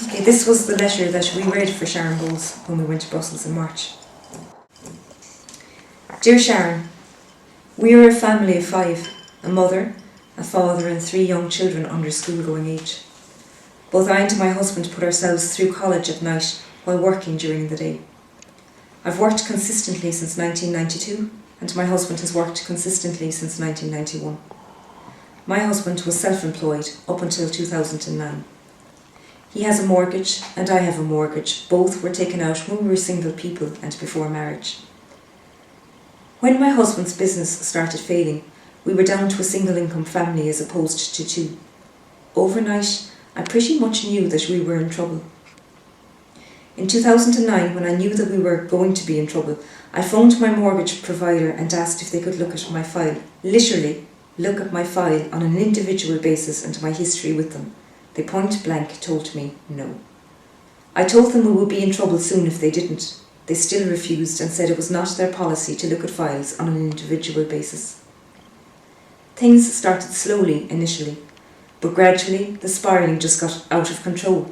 Okay, this was the letter that we read for Sharon Bowles when we went to Brussels in March. Dear Sharon, we are a family of 5, a mother, a father and 3 young children under school-going age. Both I and my husband put ourselves through college at night while working during the day. I've worked consistently since 1992 and my husband has worked consistently since 1991. My husband was self-employed up until 2009. He has a mortgage and I have a mortgage. Both were taken out when we were single people and before marriage. When my husband's business started failing, we were down to a single income family as opposed to 2. Overnight, I pretty much knew that we were in trouble. In 2009, when I knew that we were going to be in trouble, I phoned my mortgage provider and asked if they could look at my file. Literally, look at my file on an individual basis and my history with them. They point blank told me no. I told them we would be in trouble soon if they didn't. They still refused and said it was not their policy to look at files on an individual basis. Things started slowly initially, but gradually the spiralling just got out of control.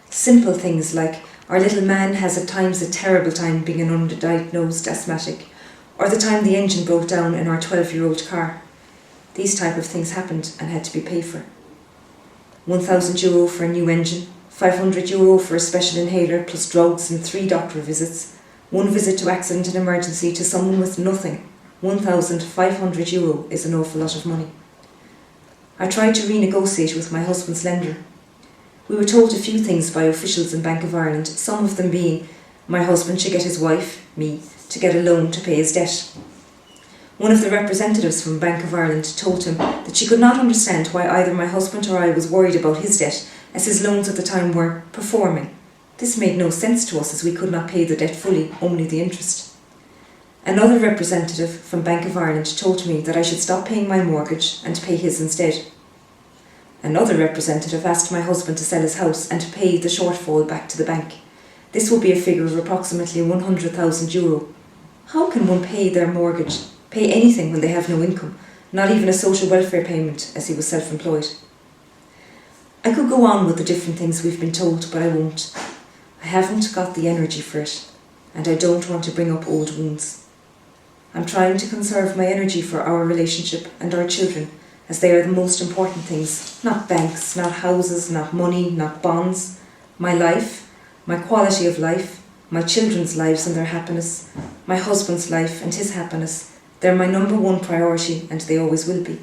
Simple things like our little man has at times a terrible time being an underdiagnosed asthmatic, or the time the engine broke down in our 12-year-old car. These type of things happened and had to be paid for. €1,000 for a new engine, €500 for a special inhaler plus drugs and 3 doctor visits, 1 visit to accident and emergency to someone with nothing. €1,500 is an awful lot of money. I tried to renegotiate with my husband's lender. We were told a few things by officials in Bank of Ireland, some of them being my husband should get his wife, me, to get a loan to pay his debt. One of the representatives from Bank of Ireland told him that she could not understand why either my husband or I was worried about his debt, as his loans at the time were performing. This made no sense to us as we could not pay the debt fully, only the interest. Another representative from Bank of Ireland told me that I should stop paying my mortgage and pay his instead. Another representative asked my husband to sell his house and to pay the shortfall back to the bank. This will be a figure of approximately €100,000. How can one pay their mortgage, pay anything when they have no income, not even a social welfare payment as he was self-employed? I could go on with the different things we've been told, but I won't. I haven't got the energy for it, and I don't want to bring up old wounds. I'm trying to conserve my energy for our relationship and our children, as they are the most important things, not banks, not houses, not money, not bonds. My life, my quality of life, my children's lives and their happiness, my husband's life and his happiness, they're my number 1 priority and they always will be.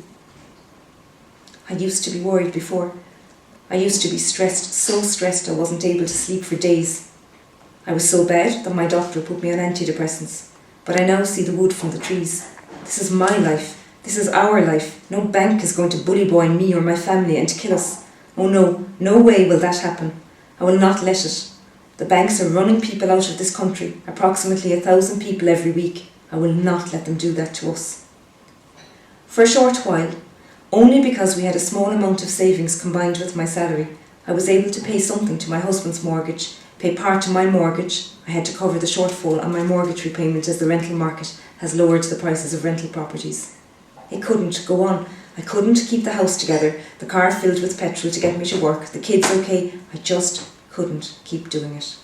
I used to be worried before. I used to be stressed, so stressed I wasn't able to sleep for days. I was so bad that my doctor put me on antidepressants, but I now see the wood from the trees. This is my life. This is our life. No bank is going to bully boy me or my family and kill us. Oh no, no way will that happen. I will not let it. The banks are running people out of this country, approximately 1,000 people every week. I will not let them do that to us. For a short while, only because we had a small amount of savings combined with my salary, I was able to pay something to my husband's mortgage, pay part to my mortgage. I had to cover the shortfall on my mortgage repayment as the rental market has lowered the prices of rental properties. It couldn't go on. I couldn't keep the house together, the car filled with petrol to get me to work, the kids okay. I just couldn't keep doing it.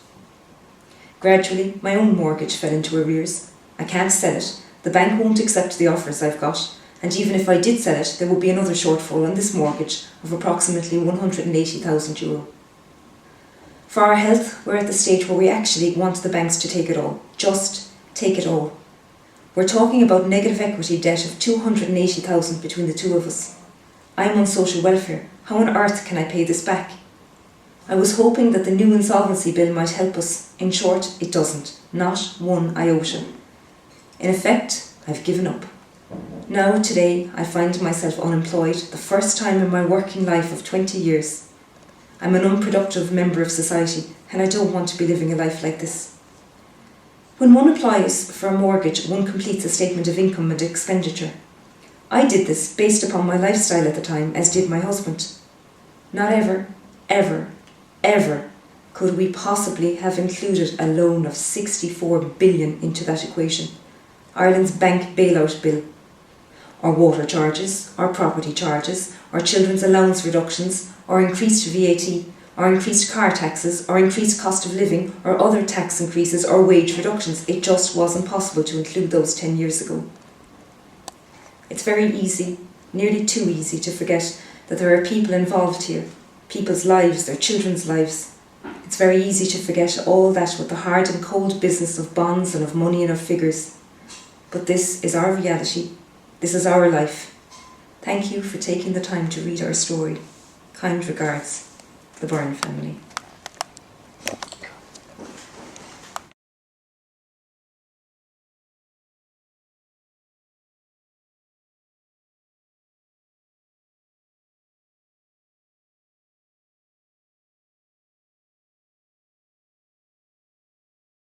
Gradually, my own mortgage fell into arrears. I can't sell it. The bank won't accept the offers I've got, and even if I did sell it, there would be another shortfall on this mortgage of approximately €180,000. For our health, we're at the stage where we actually want the banks to take it all. Just take it all. We're talking about negative equity debt of €280,000 between the 2 of us. I'm on social welfare. How on earth can I pay this back? I was hoping that the new insolvency bill might help us. In short, it doesn't. Not 1 iota. In effect, I've given up. Now, today, I find myself unemployed, the first time in my working life of 20 years. I'm an unproductive member of society, and I don't want to be living a life like this. When one applies for a mortgage, one completes a statement of income and expenditure. I did this based upon my lifestyle at the time, as did my husband. Not ever, ever, ever could we possibly have included a loan of €64 billion into that equation. Ireland's bank bailout bill, or water charges, or property charges, or children's allowance reductions, or increased VAT, or increased car taxes, or increased cost of living, or other tax increases or wage reductions. It just wasn't possible to include those 10 years ago. It's very easy, nearly too easy, to forget that there are people involved here, people's lives, their children's lives. It's very easy to forget all that with the hard and cold business of bonds and of money and of figures. But this is our reality. This is our life. Thank you for taking the time to read our story. Kind regards, the Byrne family.